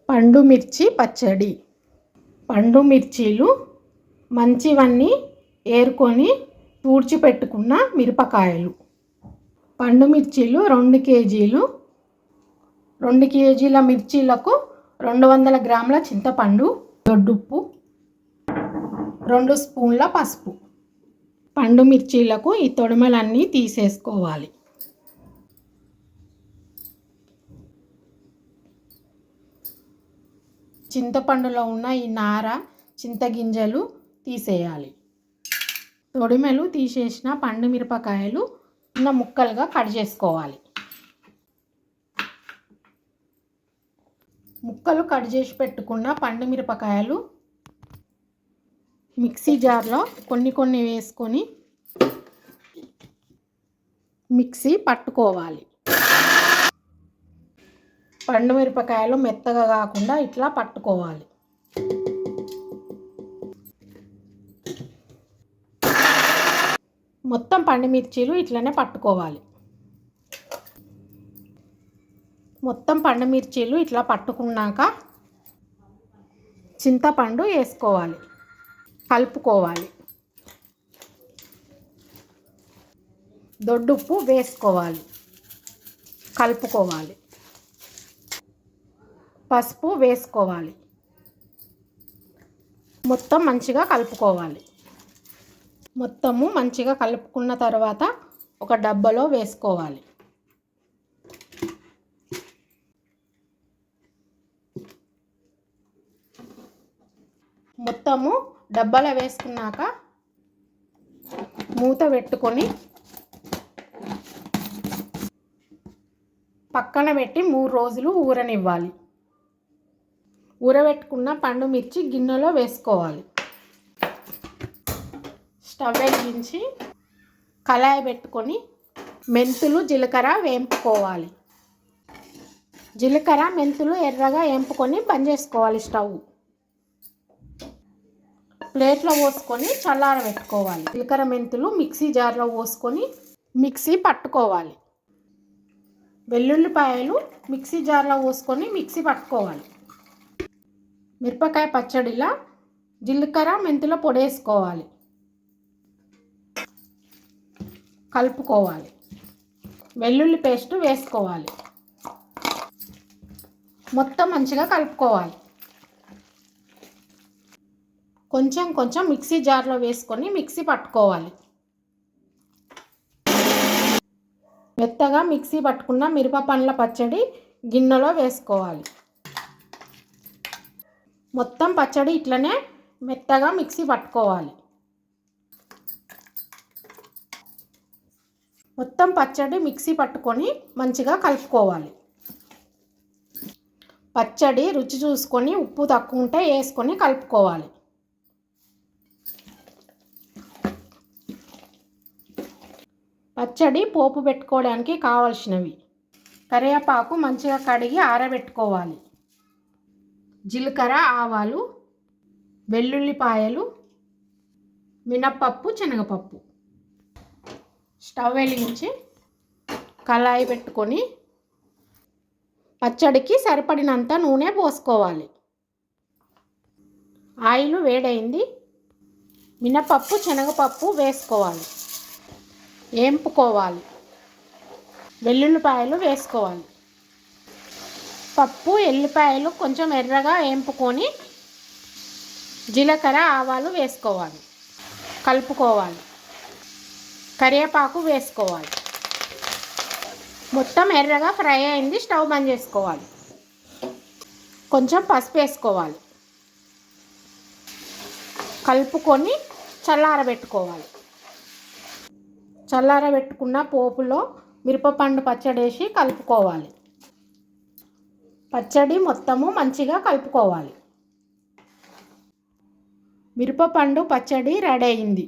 పండు మిర్చి పచ్చడి. పండు మిర్చీలు మంచివన్నీ ఏరుకొని తూడ్చిపెట్టుకున్న మిరపకాయలు. పండు మిర్చీలు 2 కేజీలు. 2 కేజీల మిర్చీలకు 200 గ్రాముల చింతపండు, దొడ్డుప్పు, 2 స్పూన్ల పసుపు. పండు మిర్చీలకు ఈ తొడిమలన్నీ తీసేసుకోవాలి. చింతపండులో ఉన్న ఈ నార, చింతగింజలు తీసేయాలి. తొడిమెలు తీసేసిన పండు మిరపకాయలు చిన్న ముక్కలుగా కట్ చేసుకోవాలి. ముక్కలు కట్ చేసి పెట్టుకున్న పండు మిరపకాయలు మిక్సీ జార్లో కొన్ని వేసుకొని మిక్సీ పట్టుకోవాలి. పండు మిరపకాయలు మెత్తగా కాకుండా ఇట్లా పట్టుకోవాలి. మొత్తం పండు మిర్చీలు ఇట్లనే పట్టుకోవాలి. మొత్తం పండు మిర్చీలు ఇట్లా పట్టుకున్నాక చింతపండు వేసుకోవాలి, కలుపుకోవాలి. దొడ్డుప్పు వేసుకోవాలి, కలుపుకోవాలి. పసుపు వేసుకోవాలి. మొత్తం మంచిగా కలుపుకోవాలి. మొత్తము మంచిగా కలుపుకున్న తర్వాత ఒక డబ్బాలో వేసుకోవాలి. మొత్తము డబ్బాలో వేసుకున్నాక మూత పెట్టుకొని పక్కన పెట్టి 3 రోజులు ఊరనివ్వాలి. ఊరబెట్టుకున్న పండు మిర్చి గిన్నెలో వేసుకోవాలి. స్టవ్ వెలిగించి కళాయి పెట్టుకొని మెంతులు, జీలకర్ర వేంపుకోవాలి. జీలకర్ర, మెంతులు ఎర్రగా వేంపుకొని బంద్ చేసుకోవాలి. స్టవ్ ప్లేట్లో పోసుకొని చల్లారబెట్టుకోవాలి. జీలకర్ర, మెంతులు మిక్సీ జార్లో పోసుకొని మిక్సీ పట్టుకోవాలి. వెల్లుల్లిపాయలు మిక్సీ జార్లో పోసుకొని మిక్సీ పట్టుకోవాలి. మిరపకాయ పచ్చడిలా జీలకర్ర, మెంతుల పొడి వేసుకోవాలి, కలుపుకోవాలి. వెల్లుల్లి పేస్ట్ వేసుకోవాలి. మొత్తం మంచిగా కలుపుకోవాలి. కొంచెం మిక్సీ జార్లో వేసుకొని మిక్సీ పట్టుకోవాలి. మెత్తగా మిక్సీ పట్టుకున్న మిరప పండ్ల పచ్చడి గిన్నెలో వేసుకోవాలి. మొత్తం పచ్చడి ఇట్లనే మెత్తగా మిక్సీ పట్టుకోవాలి. మొత్తం పచ్చడి మిక్సీ పట్టుకొని మంచిగా కలుపుకోవాలి. పచ్చడి రుచి చూసుకొని ఉప్పు తక్కువ ఉంటే వేసుకొని కలుపుకోవాలి. పచ్చడి పోపు పెట్టుకోవడానికి కావలసినవి: కరివేపాకు మంచిగా కడిగి ఆరబెట్టుకోవాలి. జీలకర్ర, ఆవాలు, వెల్లుల్లిపాయలు, మినప్పప్పు, శనగపప్పు. స్టవ్ వెలిగించి కళాయి పెట్టుకొని పచ్చడికి సరిపడినంత నూనె పోసుకోవాలి. ఆయిల్ వేడైంది. మినప్పప్పు, శనగపప్పు వేసుకోవాలి, వేంపుకోవాలి. వెల్లుల్లిపాయలు వేసుకోవాలి. పప్పు, ఎల్లిపాయలు కొంచెం ఎర్రగా వేంపుకొని జీలకర్ర, ఆవాలు వేసుకోవాలి, కలుపుకోవాలి. కరివేపాకు వేసుకోవాలి. మొత్తం ఎర్రగా ఫ్రై అయింది. స్టవ్ బంద్ చేసుకోవాలి. కొంచెం పసుపు వేసుకోవాలి, కలుపుకొని చల్లారబెట్టుకోవాలి. చల్లారబెట్టుకున్న పోపులో మిరపపండు పచ్చడి వేసి కలుపుకోవాలి. పచ్చడి మొత్తము మంచిగా కలుపుకోవాలి. మిరపపండు పచ్చడి రెడీ అయింది.